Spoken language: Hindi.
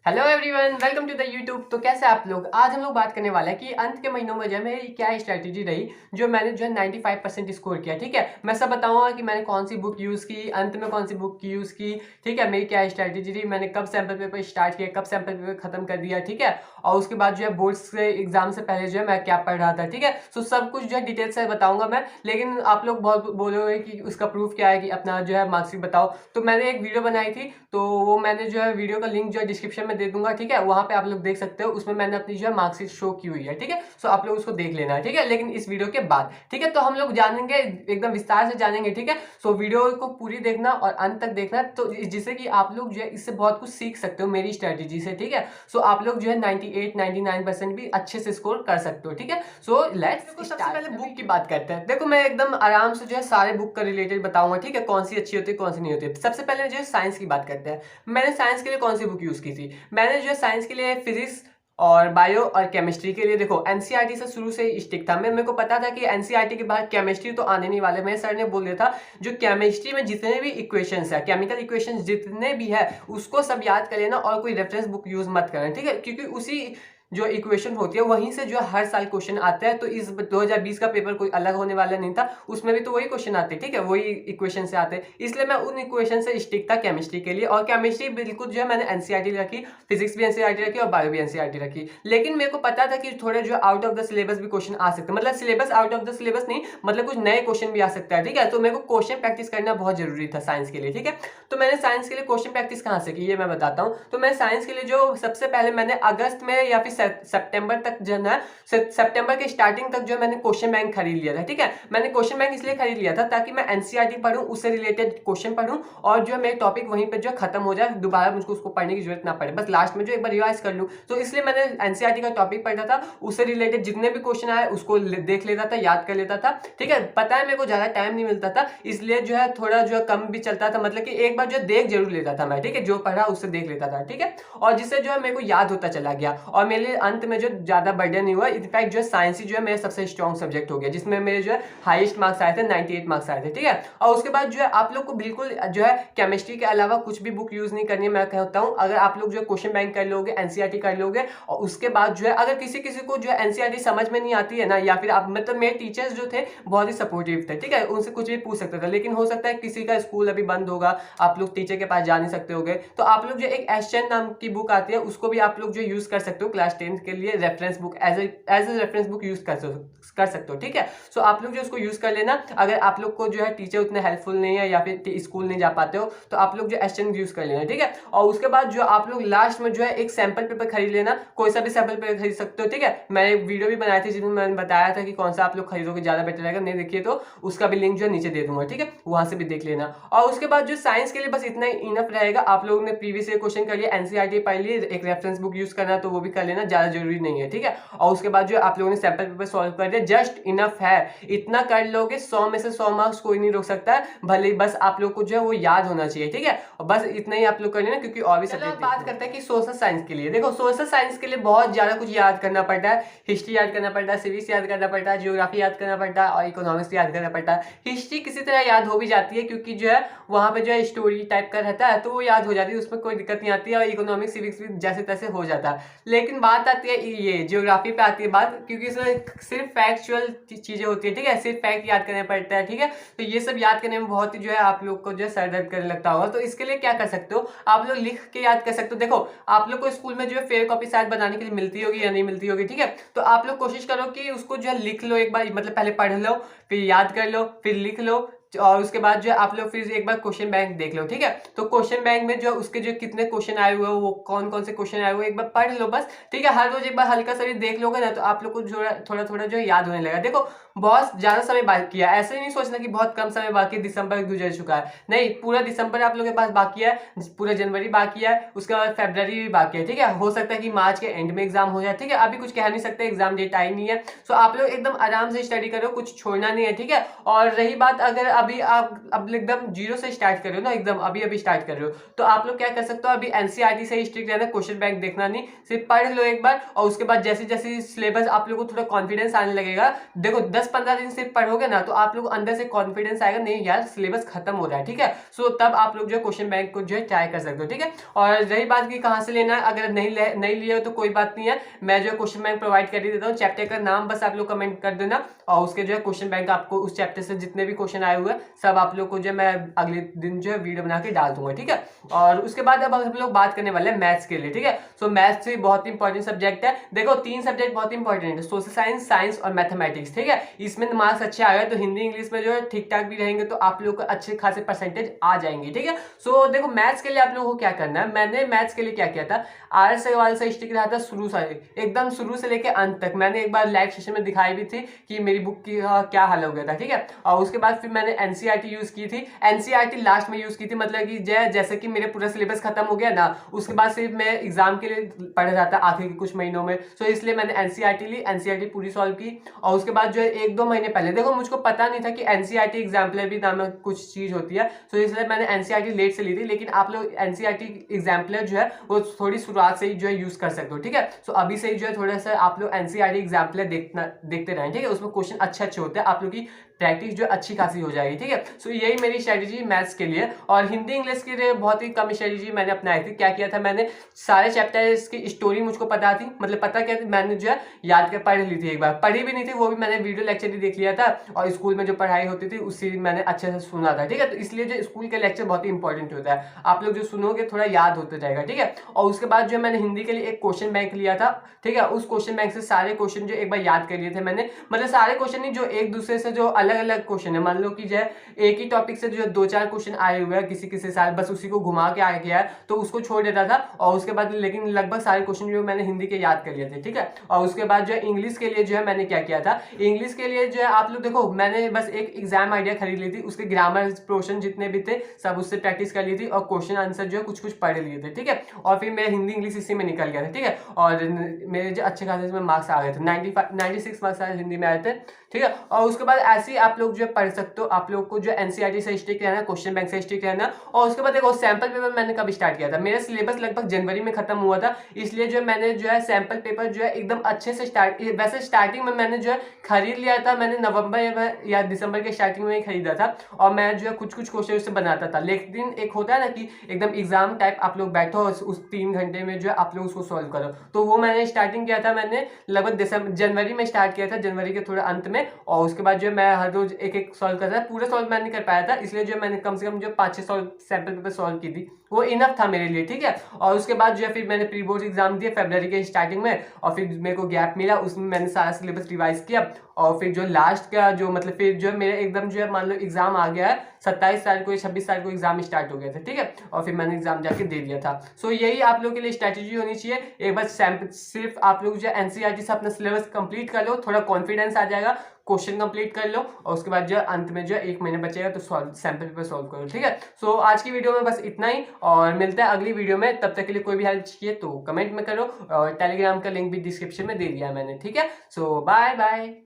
Hello everyone, welcome to the YouTube. तो कैसे आप लोग? आज हम लोग बात करने वाले हैं कि अंत के महीनों में जो है मेरी क्या स्ट्रैटेजी रही जो मैंने जो है 95% स्कोर किया। ठीक है, मैं सब बताऊंगा कि मैंने कौन सी बुक यूज़ की, अंत में कौन सी बुक की यूज़ की। ठीक है, मेरी क्या स्ट्रैटेजी रही, मैंने कब सैम्पल पेपर स्टार्ट किया, कब सैम्पल पेपर खत्म कर दिया। ठीक है, और उसके बाद जो है बोर्ड्स से एग्जाम से पहले जो है मैं क्या पढ़ रहा था। ठीक है, सो सब कुछ जो है डिटेल से बताऊंगा मैं। लेकिन आप लोग बहुत बोलोगे कि उसका प्रूफ क्या है कि अपना जो है मार्क्सिट बताओ। तो मैंने एक वीडियो बनाई थी, तो वो मैंने जो है वीडियो का लिंक जो है डिस्क्रिप्शन में दे दूंगा। ठीक है, वहां पे आप लोग देख सकते हो, उसमें मैंने अपनी जो है मार्कशीट शो की हुई है। ठीक है, सो आप लोग उसको देख लेना है। ठीक है, लेकिन इस वीडियो के बाद। ठीक है, तो हम लोग जानेंगे, एकदम विस्तार से जानेंगे। ठीक है, सो वीडियो को पूरी देखना और अंत तक देखना, तो जिससे कि आप लोग जो है इससे बहुत कुछ सीख सकते हो मेरी स्ट्रेटेजी से। ठीक है, सो आप लोग जो है 98-99% भी अच्छे से स्कोर कर सकते हो। ठीक है, सो लेट्स सबसे पहले बुक की बात करते हैं। देखो, मैं एकदम आराम से जो है सारे बुक का रिलेटेड बताऊंगा। ठीक है, कौन सी अच्छी होती है, कौन सी नहीं होती है। सबसे पहले जो है साइंस की बात करते हैं। मैंने साइंस के लिए कौन सी बुक यूज की थी? मैंने जो है साइंस के लिए फिजिक्स और बायो और केमिस्ट्री के लिए, देखो एनसीईआरटी से शुरू से ही स्टिक था। मेरे को पता था कि एनसीईआरटी के बाद केमिस्ट्री तो आने नहीं वाले। मेरे सर ने बोल दिया था जो केमिस्ट्री में जितने भी इक्वेशंस है, केमिकल इक्वेशंस जितने भी है, उसको सब याद कर लेना और कोई रेफरेंस बुक यूज मत करना। ठीक है, क्योंकि उसी जो इक्वेशन होती है वहीं से जो है हर साल क्वेश्चन आते हैं। तो इस 2020 का पेपर कोई अलग होने वाला नहीं था, उसमें भी तो वही क्वेश्चन आते हैं। ठीक है, वही इक्वेशन से आते हैं, इसलिए मैं उन इक्वेशन से स्टिक था केमिस्ट्री के लिए। और केमिस्ट्री बिल्कुल जो है मैंने एनसीईआरटी रखी, फिजिक्स भी एनसीईआरटी रखी और बायो भी एनसीईआरटी रखी। लेकिन मेरे को पता था कि थोड़े जो आउट ऑफ द सिलेबस भी क्वेश्चन आ सकते हैं, मतलब syllabus out of the syllabus नहीं, मतलब कुछ नए क्वेश्चन भी आ सकता है। ठीक है, तो मेरे को क्वेश्चन प्रैक्टिस करना बहुत जरूरी था साइंस के लिए। ठीक है, तो मैंने साइंस के लिए क्वेश्चन प्रैक्टिस कहाँ से की ये मैं बताता हूँ। तो मैं साइंस के लिए जो सबसे पहले मैंने अगस्त में या फिर सितंबर तक जो है सितंबर के स्टार्टिंग तक जो मैंने क्वेश्चन बैंक खरीद लिया था। ठीक है, मैंने क्वेश्चन बैंक इसलिए खरीद लिया था ताकि मैं एनसीईआरटी पढूं, उससे रिलेटेड क्वेश्चन पढूं और जो मेरे टॉपिक वहीं पे जो खत्म हो जाए, दोबारा मुझको उसको पढ़ने की जरूरत ना पड़े, बस लास्ट में जो एक बार रिवाइज कर लूं। तो इसलिए मैंने एनसीईआरटी का टॉपिक पढ़ा था, उससे रिलेटेड जितने भी क्वेश्चन आए उसको देख लेता था, याद कर लेता था। ठीक है, पता है मेरे को ज्यादा टाइम नहीं मिलता था, इसलिए जो है थोड़ा जो है कम भी चलता था, मतलब कि एक बार जो देख जरूर लेता था मैं। ठीक है, जो पढ़ा उससे देख लेता था। ठीक है, और जिससे जो है मेरे को याद होता चला गया और मेरे अंत में जो ज्यादा बर्डन नहीं हुआ। इनफैक्ट जो है साइंस ही जो है मेरा सबसे स्ट्रॉन्ग सब्जेक्ट हो गया, जिसमें मेरे जो है हाईएस्ट मार्क्स आए थे, 98 मार्क्स आए थे। ठीक है, और उसके बाद जो है आप लोग को बिल्कुल जो है केमिस्ट्री के अलावा कुछ भी बुक यूज नहीं करनी है। मैं कहता हूँ अगर आप लोग जो है क्वेश्चन बैंक कर लोगे, एनसीईआरटी कर लोगे, और उसके बाद जो है अगर किसी किसी को जो है एनसीईआरटी समझ में नहीं आती है ना, या फिर आप मतलब मेरे टीचर्स जो थे बहुत ही सपोर्टिव थे। ठीक है, उनसे कुछ भी पूछ सकते थे। लेकिन हो सकता है किसी का स्कूल अभी बंद होगा, आप लोग टीचर के पास जा नहीं सकते होगे, तो आप लोग जो एक एसचेन नाम की बुक आती है उसको भी आप लोग जो यूज कर सकते हो क्लास 10 के लिए, reference book as a reference book use कर सकते हो। ठीक है, सो आप लोग जो उसको यूज कर लेना। अगर आप लोग को जो है टीचर उतने हेल्पफुल नहीं है या फिर स्कूल नहीं जा पाते हो, तो आप लोग जो एसचेन यूज कर लेना। ठीक है, और उसके बाद जो आप लोग लास्ट में जो है एक सैंपल पेपर खरीद लेना, कोई सा भी सैंपल पेपर खरीद सकते हो। ठीक है, मैंने एक वीडियो भी बनाई थी जिसमें मैंने बताया था कि कौन सा आप लोग खरीदोगे ज्यादा बेटर रहेगा। नहीं देखिए तो उसका भी लिंक जो है नीचे दे दूंगा। ठीक है, वहां से भी देख लेना। और उसके बाद जो साइंस के लिए बस इतना ही इनफ रहेगा। आप लोगों ने प्रीवियस ईयर क्वेश्चन कर लिया, एनसीईआरटी पढ़ लिए, एक रेफरेंस बुक यूज करना तो वो भी कर लेना, ज्यादा जरूरी नहीं है। ठीक है, और उसके बाद जो आप लोगों ने सैंपल पेपर सॉल्व कर दिया, जस्ट इनफ है। इतना कर लोगे 100 में से 100 मार्क्स कोई नहीं रोक सकता है, भले बस आप लोग को जो है वो याद होना चाहिए। ठीक है, और बस इतना ही आप लोग कर लेना, क्योंकि और भी सब्जेक्ट बात करते हैं कि सोशल साइंस के लिए। देखो, सोशल साइंस के लिए बहुत ज्यादा कुछ याद करना पड़ता है। हिस्ट्री याद करना पड़ता है, सिविक्स याद करना पड़ता है, जियोग्राफी याद करना पड़ता है और इकोनॉमिक्स याद करना पड़ता है। हिस्ट्री किसी तरह याद हो भी जाती है, क्योंकि जो है वहां पे जो है स्टोरी टाइप का रहता है, तो वो याद हो जाती है, उसमें कोई दिक्कत नहीं आती है। और इकोनॉमिक्स सिविक्स भी जैसे तैसे हो जाता है। लेकिन बात आती है ये जियोग्राफी पे आती है बात, क्योंकि इसमें सिर्फ फैक्चुअल चीजें होती है। ठीक है, सिर्फ फैक्ट याद करना पड़ता है। ठीक है, तो ये सब याद करने में बहुत ही जो है आप लोग को जो है सर दर्द करने लगता होगा। तो इसके लिए क्या कर सकते हो, आप लोग लिख के याद कर सकते हो। देखो, आप लोग को स्कूल में जो है फेयर कॉपी शायद बनाने के लिए मिलती होगी या नहीं मिलती होगी। ठीक है, तो आप लोग कोशिश करो कि उसको जो है लिख लो एक बार, मतलब पहले पढ़ लो, फिर याद कर लो, फिर लिख लो, और उसके बाद जो है आप लोग फिर एक बार क्वेश्चन बैंक देख लो। ठीक है, तो क्वेश्चन बैंक में जो उसके जो कितने क्वेश्चन आए हुए हैं, वो कौन कौन से क्वेश्चन आए हुए हैं, एक बार पढ़ लो बस। ठीक है, हर रोज एक बार हल्का सा भी देख लोगे ना, तो आप लोग को जो थोड़ा थोड़ा जो है याद होने लगेगा। देखो, बहुत ज्यादा समय बाकी है, ऐसे नहीं सोचना कि बहुत कम समय बाकी, दिसंबर गुजर चुका है। नहीं, पूरा दिसंबर आप लोग के पास बाकी है, पूरा जनवरी बाकी है, उसके बाद फरवरी भी बाकी है। ठीक है, हो सकता है कि मार्च के एंड में एग्जाम हो जाए। ठीक है, अभी कुछ कह नहीं सकते, एग्जाम डेट आई नहीं है। सो आप लोग एकदम आराम से स्टडी करो, कुछ छोड़ना नहीं है। ठीक है, और रही बात, अगर अभी आप अब एकदम जीरो से स्टार्ट कर रहे हो ना, एकदम अभी अभी स्टार्ट कर रहे हो, तो आप लोग क्या कर सकते हो, अभी एनसीईआरटी से स्ट्रिक्ट रहना, क्वेश्चन बैंक देखना नहीं, सिर्फ पढ़ लो एक बार। और उसके बाद जैसे जैसे सिलेबस आप लोग को थोड़ा कॉन्फिडेंस आने लगेगा, देखो 10 10-15 दिन सिर्फ पढ़ोगे ना तो आप लोग अंदर से कॉन्फिडेंस आएगा, नहीं यार सिलेबस खत्म हो रहा है, ठीक है। सो तब आप लोग जो क्वेश्चन बैंक को जो है ट्राई कर सकते हो, ठीक है। और रही बात की कहाँ से लेना है, अगर नहीं लिए हो तो कोई बात नहीं है, मैं जो क्वेश्चन बैंक प्रोवाइड कर ही देता हूँ। चैप्टर का नाम बस आप लोग कमेंट कर देना और उसके जो है क्वेश्चन बैंक आपको उस चैप्टर से जितने भी क्वेश्चन आए हुए हैं सब आप लोग को जो मैं अगले दिन जो है वीडियो बना के डाल दूंगा, ठीक है। और उसके बाद अब हम लोग बात करने वाले हैं मैथ्स के लिए, ठीक है। सो मैथ्स भी बहुत इंपॉर्टेंट सब्जेक्ट है। देखो 3 सब्जेक्ट बहुत इंपॉर्टेंट है, सोशल साइंस, साइंस और मैथमेटिक्स, ठीक है। इसमें मार्क्स अच्छे आ गए तो हिंदी इंग्लिश में जो है ठीक ठाक भी रहेंगे तो आप लोग को अच्छे खासे परसेंटेज आ जाएंगे, ठीक है। सो देखो मैथ्स के लिए आप लोगों को क्या करना है, मैंने मैथ्स के लिए क्या किया था, आर सवाल से स्टिक रहा था शुरू से एकदम शुरू से लेकर अंत तक। मैंने एक बार लाइव सेशन में दिखाई भी थी कि मेरी बुक की क्या हाल हो गया था, ठीक है। और उसके बाद फिर मैंने एनसीईआरटी यूज की थी, एनसीईआरटी लास्ट में यूज की थी, मतलब कि जैसे कि मेरे पूरा सिलेबस खत्म हो गया ना, उसके बाद सिर्फ मैं एग्जाम के लिए पढ़ रहा था आखिर के कुछ महीनों में। सो इसलिए मैंने एनसीईआरटी ली, एनसीईआरटी पूरी सॉल्व की। और उसके बाद जो है 1-2 महीने पहले, देखो मुझको पता नहीं था कि एनसीईआरटी एग्जाम्पलर भी नामक कुछ चीज होती है, सो इसलिए मैंने एनसीईआरटी लेट से ली थी। लेकिन आप लोग एनसीईआरटी एग्जाम्पलर जो है वो थोड़ी शुरुआत से ही जो है यूज कर सकते हो, ठीक है। सो अभी से ही जो है थोड़ा सा आप लोग एनसीईआरटी एग्जाम्पलर देखते रहें, ठीक है। उसमें क्वेश्चन अच्छे होते हैं, आप लोग की प्रैक्टिस जो अच्छी खासी हो जाएगी, ठीक है। सो यही मेरी स्ट्रेटेजी मैथ्स के लिए। और हिंदी इंग्लिश के लिए बहुत ही कम स्ट्रेटेजी मैंने अपनाई थी। क्या किया था मैंने, सारे चैप्टर्स की स्टोरी मुझको पता थी, मतलब पता क्या थी, मैंने जो है याद कर पढ़ ली थी, एक बार पढ़ी भी नहीं थी वो भी मैंने वीडियो लेक्चर ही देख लिया था, और स्कूल में जो पढ़ाई होती थी उसी मैंने अच्छे से सुना था, ठीक है। तो इसलिए जो स्कूल के लेक्चर बहुत ही इंपॉर्टेंट होता है, आप लोग जो सुनोगे थोड़ा याद होते जाएगा, ठीक है। और उसके बाद जो मैंने हिंदी के लिए एक क्वेश्चन बैंक लिया था, ठीक है। उस क्वेश्चन बैंक से सारे क्वेश्चन जो एक बार याद कर लिए थे मैंने, मतलब सारे क्वेश्चन नहीं, जो एक दूसरे से जो अलग अलग क्वेश्चन है, मान लो कि जो एक ही टॉपिक से जो 2-4 क्वेश्चन आए हुए हैं किसी साल, बस उसी को घुमा के आ गया है तो उसको छोड़ देता था। और उसके बाद लेकिन लगभग सारे क्वेश्चन जो मैंने हिंदी के याद कर लिए थे, ठीक है। और उसके बाद जो है इंग्लिश के लिए जो है मैंने क्या किया था, इंग्लिश के लिए जो है आप लोग देखो मैंने बस एक एग्जाम आइडिया खरीद ली थी, उसके ग्रामर पोर्शन जितने भी थे सब उससे प्रैक्टिस कर ली थी, और क्वेश्चन आंसर जो है कुछ पढ़ लिए थे, ठीक है। और फिर मेरा हिंदी इंग्लिश इसी में निकल गया था, ठीक है। और मेरे जो अच्छे खासे इसमें मार्क्स आ गए थे, 96 मार्क्स हिंदी में आए थे, ठीक है। और उसके बाद ऐसे ही आप लोग जो पढ़ सकते हो, आप लोग को जो एनसीईआरटी से स्टिक रहना, क्वेश्चन बैंक से स्टिक रहना। और उसके बाद देखो सैंपल पेपर मैंने कब स्टार्ट किया था, मेरा सिलेबस लगभग जनवरी में खत्म हुआ था, इसलिए जो मैंने जो है सैंपल पेपर जो है एकदम अच्छे से वैसे स्टार्टिंग में मैंने जो है खरीद लिया था, मैंने नवंबर या दिसंबर के स्टार्टिंग में ही खरीदा था, और मैं जो है कुछ क्वेश्चन उससे बनाता था। लेकिन एक होता है ना कि एकदम एग्जाम टाइप आप लोग बैठो उस 3 घंटे में जो है आप लोग उसको सॉल्व करो, तो वो मैंने स्टार्टिंग किया था, मैंने लगभग जनवरी में स्टार्ट किया था, जनवरी के थोड़ा अंत में। और उसके बाद जो मैं हर रोज एक सॉल्व करता था, पूरा सॉल्व मैं नहीं कर पाया था, इसलिए जो मैंने कम से कम जो 5-6 सैंपल पेपर सॉल्व की थी वो इनफ था मेरे लिए, ठीक है। और उसके बाद जो है फिर मैंने प्री बोर्ड एग्जाम दिए फरवरी के स्टार्टिंग में, और फिर मेरे को गैप मिला, उसमें मैंने सारा सिलेबस रिवाइज किया। और फिर जो लास्ट का जो मतलब फिर जो मेरा एकदम जो है मान लो एग्जाम आ गया है 27 तारीख को या 26 तारीख को एग्जाम स्टार्ट हो गया था, ठीक है। और फिर मैंने एग्जाम जाके दे दिया था। सो यही आप लोगों के लिए स्ट्रैटेजी होनी चाहिए, एक बार सिर्फ आप लोग जो एनसीईआरटी से अपना सिलेबस कंप्लीट कर लो, थोड़ा कॉन्फिडेंस आ जाएगा, क्वेश्चन कंप्लीट कर लो, और उसके बाद जो अंत में जो 1 महीने बचेगा तो सैंपल पेपर सॉल्व करो, ठीक है। सो आज की वीडियो में बस इतना ही, और मिलता है अगली वीडियो में। तब तक के लिए कोई भी हेल्प चाहिए तो कमेंट में करो, और टेलीग्राम का लिंक भी डिस्क्रिप्शन में दे दिया है मैंने, ठीक है। सो बाय बाय।